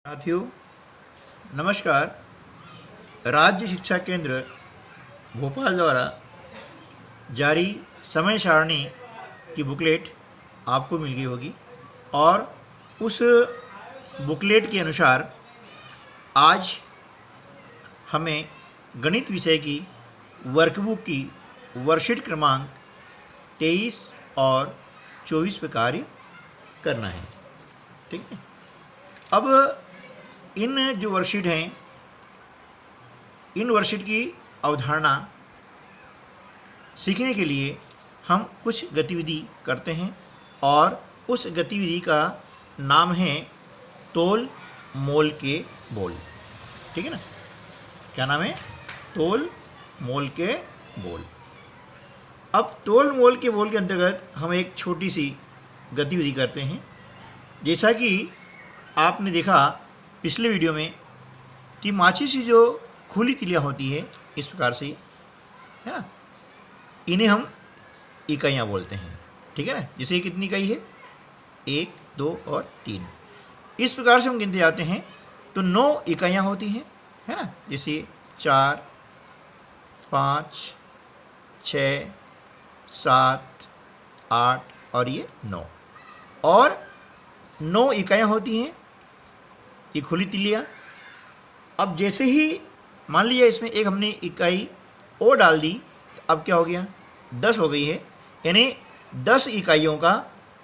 साथियों नमस्कार। राज्य शिक्षा केंद्र भोपाल द्वारा जारी समय सारणी की बुकलेट आपको मिल गई होगी और उस बुकलेट के अनुसार आज हमें गणित विषय की वर्कबुक की वर्कशीट क्रमांक 23 और 24 पर कार्य करना है। ठीक है, अब इन जो वर्कशीट हैं, इन वर्कशीट की अवधारणा सीखने के लिए हम कुछ गतिविधि करते हैं और उस गतिविधि का नाम है तोल मोल के बोल। ठीक है ना, क्या नाम है? तोल मोल के बोल। अब तोल मोल के बोल के अंतर्गत हम एक छोटी सी गतिविधि करते हैं। जैसा कि आपने देखा पिछले वीडियो में कि माचिस की जो खुली तिलियाँ होती है इस प्रकार से, है ना, इन्हें हम इकाइयाँ बोलते हैं। ठीक है ना, जैसे ये कितनी इकाई है? 1, 2 और 3। इस प्रकार से हम गिनते जाते हैं तो 9 इकाइयाँ होती हैं, है ना। जैसे 4, 5, 6, 7, 8 और ये 9 और 9 इकाइयाँ होती हैं ये खुली तिलियाँ। अब जैसे ही मान लीजिए इसमें एक हमने इकाई और डाल दी, अब क्या हो गया? 10 हो गई है, यानी 10 इकाइयों का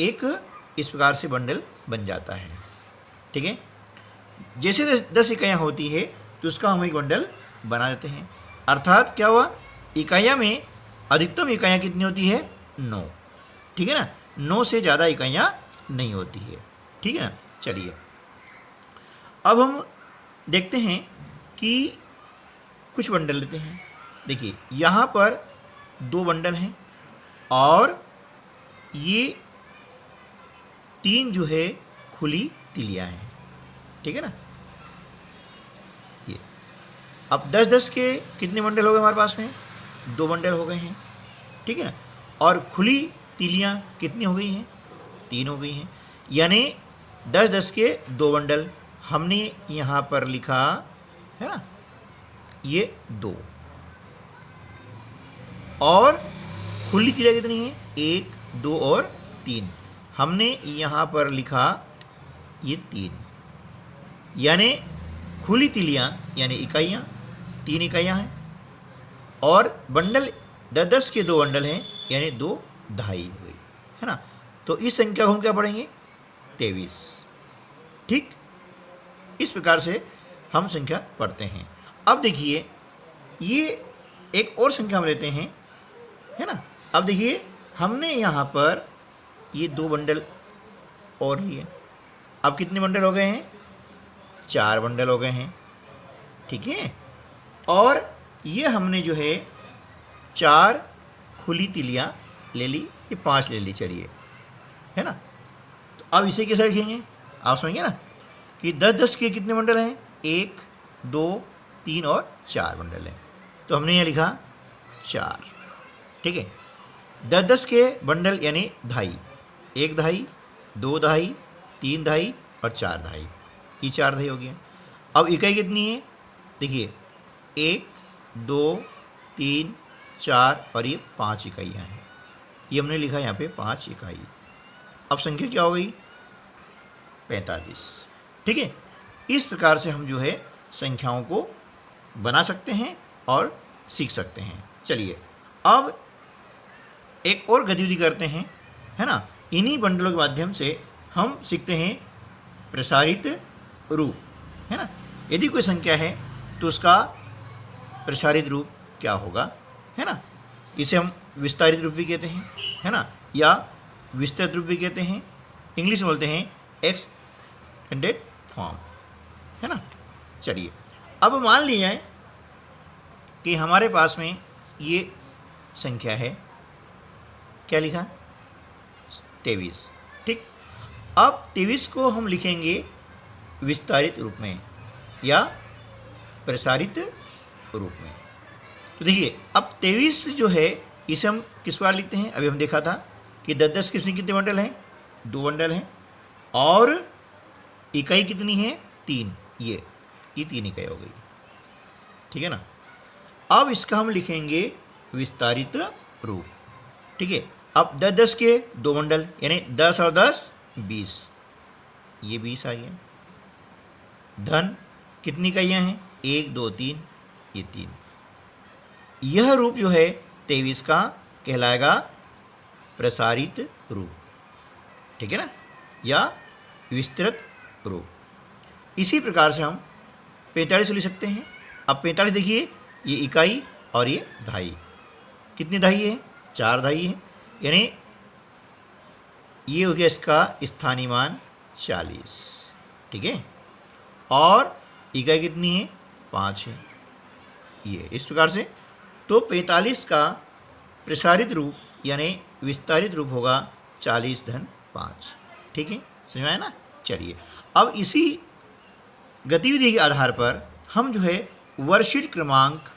एक इस प्रकार से बंडल बन जाता है। ठीक है, जैसे 10 इकाइयाँ होती है तो उसका हम एक बंडल बना देते हैं। अर्थात क्या हुआ? इकाइयाँ में अधिकतम इकाइयाँ कितनी होती है? 9। ठीक है ना, 9 से ज़्यादा इकाइयाँ नहीं होती है। ठीक है ना, चलिए अब हम देखते हैं कि कुछ बंडल लेते हैं। देखिए यहाँ पर 2 बंडल हैं और ये 3 जो है खुली तिलियाँ हैं। ठीक है ना, ये अब 10-10 के कितने बंडल हो गए हमारे पास में? 2 बंडल हो गए हैं। ठीक है ना, और खुली तिलियाँ कितनी हो गई हैं? 3 हो गई हैं, यानी 10-10 के 2 बंडल हमने यहाँ पर लिखा है ना, ये 2 और खुली तिलियाँ कितनी है? 1, 2 और 3 हमने यहाँ पर लिखा ये 3, यानी खुली तिलियाँ यानी इकाइयाँ 3 इकाइयाँ हैं और बंडल 10-10 के 2 बंडल हैं, यानी 2 दहाई हो गई, है ना। तो इस संख्या को हम क्या पढ़ेंगे? 23। ठीक, इस प्रकार से हम संख्या पढ़ते हैं। अब देखिए ये एक और संख्या हम लेते हैं, है ना। अब देखिए हमने यहाँ पर ये 2 बंडल और लिए, अब कितने बंडल हो गए हैं? 4 बंडल हो गए हैं। ठीक है, और ये हमने जो है 4 खुली तिलियाँ ले ली, ये 5 ले ली, चलिए, है ना। तो अब इसे कैसे लिखेंगे? आप समझिए ना कि 10-10 के कितने बंडल हैं? 1, 2, 3 और 4 बंडल हैं, तो हमने यहाँ लिखा 4। ठीक है, 10-10 के बंडल यानी दहाई, 1 दहाई, 2 दहाई, 3 दहाई और 4 दहाई, ये 4 दहाई हो गया। अब इकाई कितनी है? देखिए 1, 2, 3, 4 और ये 5 इकाइयाँ हैं, ये हमने लिखा यहाँ पे 5 इकाई। अब संख्या क्या हो गई? 45। ठीक है, इस प्रकार से हम जो है संख्याओं को बना सकते हैं और सीख सकते हैं। चलिए अब एक और गतिविधि करते हैं, है ना। इन्हीं बंडलों के माध्यम से हम सीखते हैं प्रसारित रूप, है ना। यदि कोई संख्या है तो उसका प्रसारित रूप क्या होगा, है ना। इसे हम विस्तारित रूप भी कहते हैं, है ना, या विस्तृत रूप भी कहते हैं। इंग्लिश में बोलते हैं एक्सटेंडेड फॉर्म, है ना। चलिए अब मान लिया है कि हमारे पास में ये संख्या है, क्या लिखा? 23। ठीक, अब 23 को हम लिखेंगे विस्तारित रूप में या प्रसारित रूप में। तो देखिए अब 23 जो है इसे हम किस बार लिखते हैं? अभी हम देखा था कि 10-10 कितने बंडल हैं? 2 बंडल हैं और इकाई कितनी है? 3, ये 3 इकाई हो गई, ठीक है ना। अब इसका हम लिखेंगे विस्तारित रूप, ठीक है। अब 10-10 के 2 बंडल, यानी 10 और 10 20, ये 20 आ गया। धन कितनी इकाइयाँ हैं, 1 2 3, ये 3। यह रूप जो है 23 का कहलाएगा प्रसारित रूप, ठीक है ना, या विस्तृत रूप। इसी प्रकार से हम 45 लिख सकते हैं। अब 45 देखिए, ये इकाई और ये दहाई, कितनी दहाई है, 4 दहाई है, यानी ये हो गया इसका स्थानीय मान 40, ठीक है। और इकाई कितनी है, 5 है, ये इस प्रकार से। तो 45 का प्रसारित रूप यानी विस्तारित रूप होगा 40-5, ठीक है, समझ में आया ना। चलिए, अब इसी गतिविधि के आधार पर हम जो है वर्कशीट क्रमांक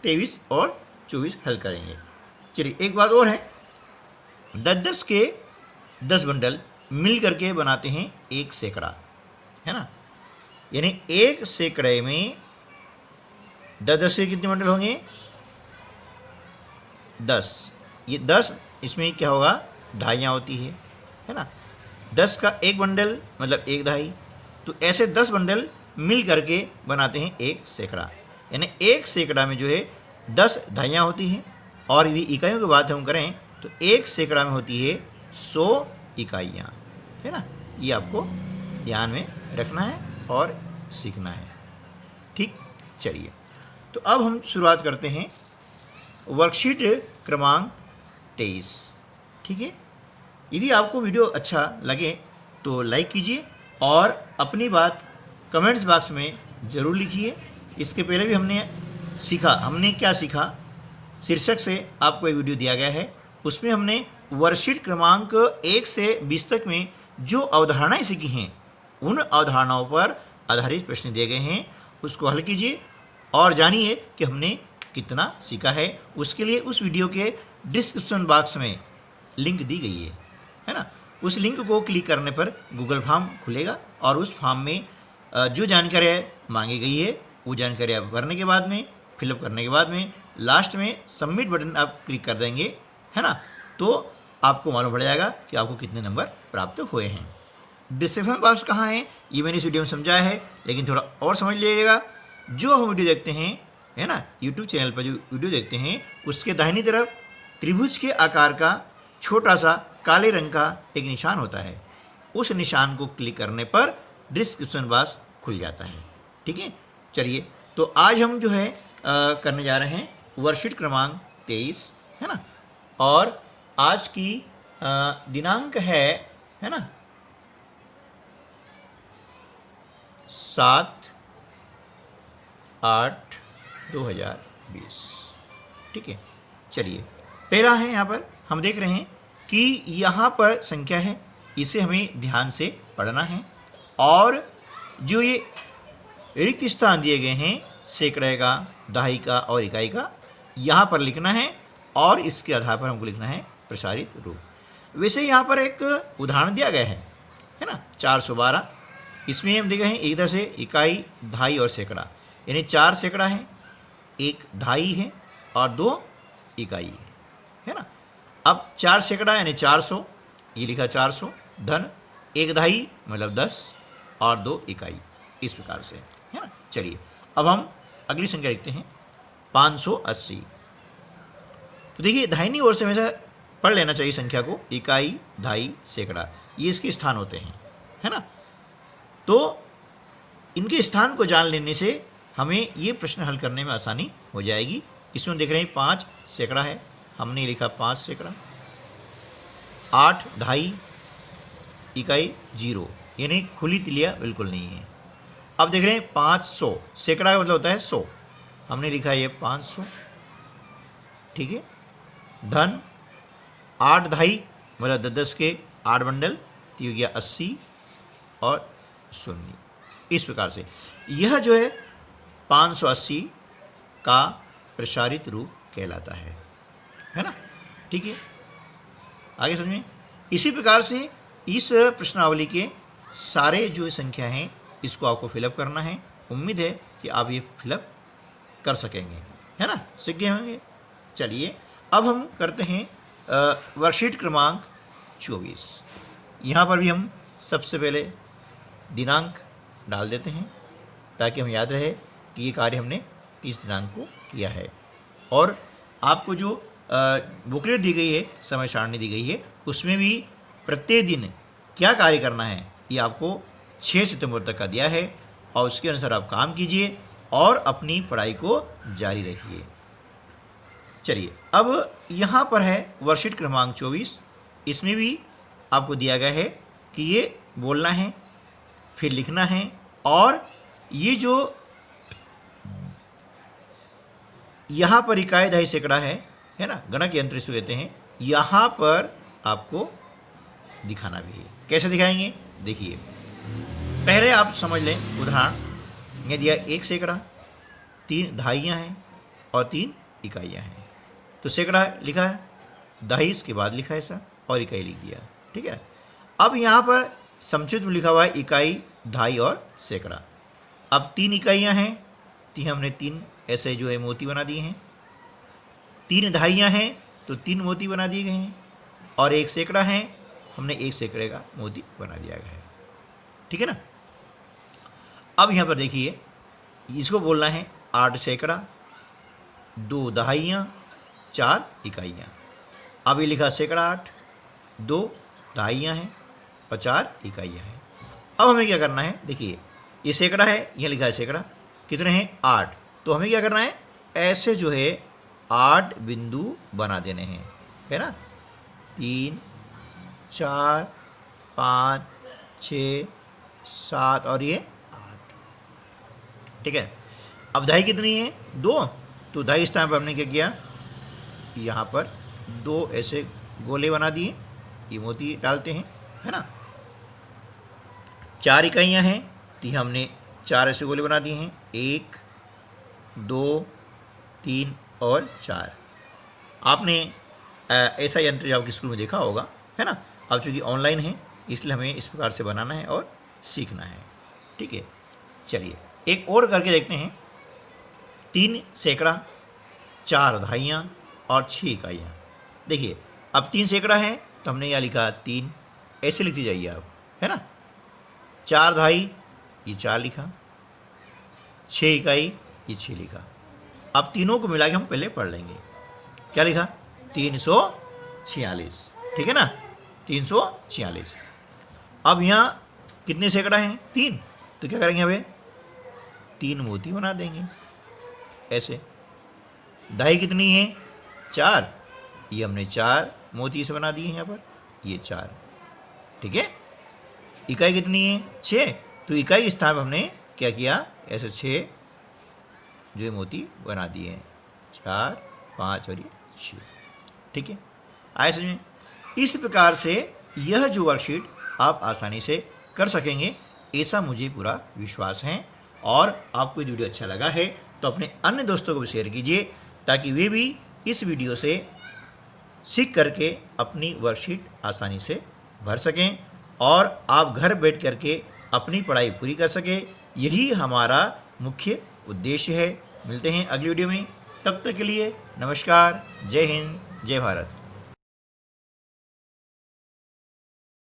23 और 24 हल करेंगे। चलिए, एक बात और है, 10-10 के 10 बंडल मिल करके बनाते हैं 1 सैकड़ा, है ना। यानी 1 सैकड़े में 10-10 के कितने बंडल होंगे, 10। ये 10, इसमें क्या होगा, दहाइयाँ होती है ना। 10 का 1 बंडल मतलब 1 दहाई, तो ऐसे 10 बंडल मिल करके बनाते हैं 1 सैकड़ा। यानी 1 सैकड़ा में जो है 10 दहाइयाँ होती हैं। और यदि इकाइयों की बात हम करें तो 1 सैकड़ा में होती है 100 इकाइयाँ, है ना। ये आपको ध्यान में रखना है और सीखना है, ठीक। चलिए, तो अब हम शुरुआत करते हैं वर्कशीट क्रमांक 23, ठीक है। यदि आपको वीडियो अच्छा लगे तो लाइक कीजिए और अपनी बात कमेंट्स बॉक्स में ज़रूर लिखिए। इसके पहले भी हमने क्या सीखा, शीर्षक से आपको एक वीडियो दिया गया है, उसमें हमने वर्कशीट क्रमांक 1 से 20 तक में जो अवधारणाएं सीखी हैं, उन अवधारणाओं पर आधारित प्रश्न दिए गए हैं, उसको हल कीजिए और जानिए कि हमने कितना सीखा है। उसके लिए उस वीडियो के डिस्क्रिप्शन बॉक्स में लिंक दी गई है ना। उस लिंक को क्लिक करने पर गूगल फॉर्म खुलेगा और उस फॉर्म में जो जानकारी मांगी गई है वो जानकारी आप भरने के बाद में, फिलअप करने के बाद में लास्ट में सबमिट बटन आप क्लिक कर देंगे, है ना, तो आपको मालूम पड़ जाएगा कि आपको कितने नंबर प्राप्त हुए हैं। डिस्क्रिप्शन बॉक्स कहाँ है ये मैंने इस वीडियो में समझाया है, लेकिन थोड़ा और समझ लीजिएगा। जो हम वीडियो देखते हैं, है ना, यूट्यूब चैनल पर जो वीडियो देखते हैं, उसके दाहिनी तरफ त्रिभुज के आकार का छोटा सा काले रंग का एक निशान होता है। उस निशान को क्लिक करने पर डिस्क्रिप्शन बॉक्स खुल जाता है, ठीक है। चलिए, तो आज हम जो है करने जा रहे हैं वर्कशीट क्रमांक 23, है ना। और आज की दिनांक है ना 7/8/2020, ठीक है। चलिए, पहला है, यहाँ पर हम देख रहे हैं कि यहाँ पर संख्या है, इसे हमें ध्यान से पढ़ना है और जो ये रिक्त स्थान दिए गए हैं सैकड़े का, दहाई का और इकाई का, यहाँ पर लिखना है और इसके आधार पर हमको लिखना है प्रसारित रूप। वैसे यहाँ पर एक उदाहरण दिया गया है ना, 412। इसमें हम देख रहे हैं एक तरह से इकाई, दहाई और सैकड़ा, यानी 4 सैकड़ा है, 1 दहाई है और 2 इकाई है ना। अब 4 सैकड़ा यानी 400, ये लिखा 400, धन 1 दहाई मतलब 10 और 2 इकाई, इस प्रकार से, है ना। चलिए, अब हम अगली संख्या लिखते हैं 580। तो देखिए, दाहिनी ओर से हमेशा पढ़ लेना चाहिए संख्या को, इकाई, दहाई, सैकड़ा, ये इसके स्थान होते हैं, है ना। तो इनके स्थान को जान लेने से हमें ये प्रश्न हल करने में आसानी हो जाएगी। इसमें देख रहे हैं 5 सैकड़ा है, हमने लिखा 5 सैकड़ा, 8 दहाई, इकाई 0, यानी खुली तिलिया बिल्कुल नहीं है। अब देख रहे हैं 500, सैकड़ा का मतलब होता है 100, हमने लिखा ये 500, ठीक है। धन 8 दहाई मतलब 10 के 8 बंडल, तो ये हो गया 80 और 0, इस प्रकार से यह जो है 580 का प्रसारित रूप कहलाता है ना, ठीक है। आगे समझें। इसी प्रकार से इस प्रश्नावली के सारे जो संख्या हैं इसको आपको फिलअप करना है। उम्मीद है कि आप ये फिलअप कर सकेंगे, है ना, सीख गए होंगे। चलिए अब हम करते हैं वर्कशीट क्रमांक 24। यहाँ पर भी हम सबसे पहले दिनांक डाल देते हैं ताकि हमें याद रहे कि ये कार्य हमने किस दिनांक को किया है। और आपको जो बुकलेट दी गई है, समय सारणी दी गई है, उसमें भी प्रत्येक दिन क्या कार्य करना है ये आपको 6 सितंबर तक का दिया है और उसके अनुसार आप काम कीजिए और अपनी पढ़ाई को जारी रखिए। चलिए अब यहाँ पर है वर्कशीट क्रमांक 24। इसमें भी आपको दिया गया है कि ये बोलना है, फिर लिखना है, और ये जो यहाँ पर इकाई दहाई सैकड़ा है ना, गणक यंत्र इसको कहते हैं, यहाँ पर आपको दिखाना भी है। कैसे दिखाएंगे देखिए, पहले आप समझ लें उदाहरण। ये दिया 1 सैकड़ा, 3 दहाइयाँ हैं और 3 इकाइयाँ हैं। तो सैकड़ा लिखा है, दहाई इसके बाद लिखा है ऐसा, और इकाई लिख दिया, ठीक है ना। अब यहाँ पर संक्षिप्त में लिखा हुआ है इकाई, दहाई और सैकड़ा। अब 3 इकाइयाँ हैं तो हमने 3 ऐसे जो है मोती बना दिए हैं। 3 दहाइयाँ हैं तो 3 मोती बना दिए गए हैं, और 1 सैकड़ा है, हमने 1 सैकड़े का मोती बना दिया गया है, ठीक है ना। अब यहाँ पर देखिए, इसको बोलना है 8 सैकड़ा, 2 दहाइयाँ, 4 इकाइयाँ। अब ये लिखा सैकड़ा 8, 2 दहाइयाँ हैं और 4 इकाइयाँ हैं। अब हमें क्या करना है, देखिए ये सैकड़ा है, यहाँ लिखा है सैकड़ा, कितने हैं 8। तो हमें क्या करना है, ऐसे जो है 8 बिंदु बना देने हैं, है ना। 3, 4, 5, 6, 7 और ये 8, ठीक है। अब दहाई कितनी है 2, तो दहाई स्थान पर हमने क्या किया, यहाँ पर 2 ऐसे गोले बना दिए, ये मोती डालते हैं, है ना। 4 इकाइयाँ हैं तो हमने 4 ऐसे गोले बना दिए हैं, 1, 2, 3 और 4। आपने ऐसा यंत्र आपके स्कूल में देखा होगा, है ना। अब चूँकि ऑनलाइन है इसलिए हमें इस प्रकार से बनाना है और सीखना है, ठीक है। चलिए एक और करके देखते हैं। 3 सैकड़ा, 4 दहाइयाँ और 6 इकाइयाँ। देखिए अब 3 सैकड़ा है तो हमने यहाँ लिखा 3, ऐसे लिखते जाइए आप, है ना। 4 दहाई, ये 4 लिखा, 6 इकाई, ये 6 लिखा। अब तीनों को मिला के हम पहले पढ़ लेंगे। क्या लिखा, 346, ठीक है ना, 346। अब यहाँ कितने सैकड़ा हैं 3, तो क्या करेंगे, हमें 3 मोती बना देंगे ऐसे। दहाई कितनी है 4, ये हमने 4 मोती से बना दिए हैं यहाँ पर, ये 4, ठीक है। इकाई कितनी है 6, तो इकाई के स्थान पर हमने क्या किया, ऐसे 6 जो है मोती बना दिए हैं, 4, 5 और ये 6, ठीक है। आए समझ में। इस प्रकार से यह जो वर्कशीट आप आसानी से कर सकेंगे, ऐसा मुझे पूरा विश्वास है। और आपको ये वीडियो अच्छा लगा है तो अपने अन्य दोस्तों को भी शेयर कीजिए ताकि वे भी इस वीडियो से सीख करके अपनी वर्कशीट आसानी से भर सकें और आप घर बैठ करके अपनी पढ़ाई पूरी कर सकें। यही हमारा मुख्य उद्देश्य है। मिलते हैं अगली वीडियो में, तब तक के लिए नमस्कार, जय हिंद, जय भारत।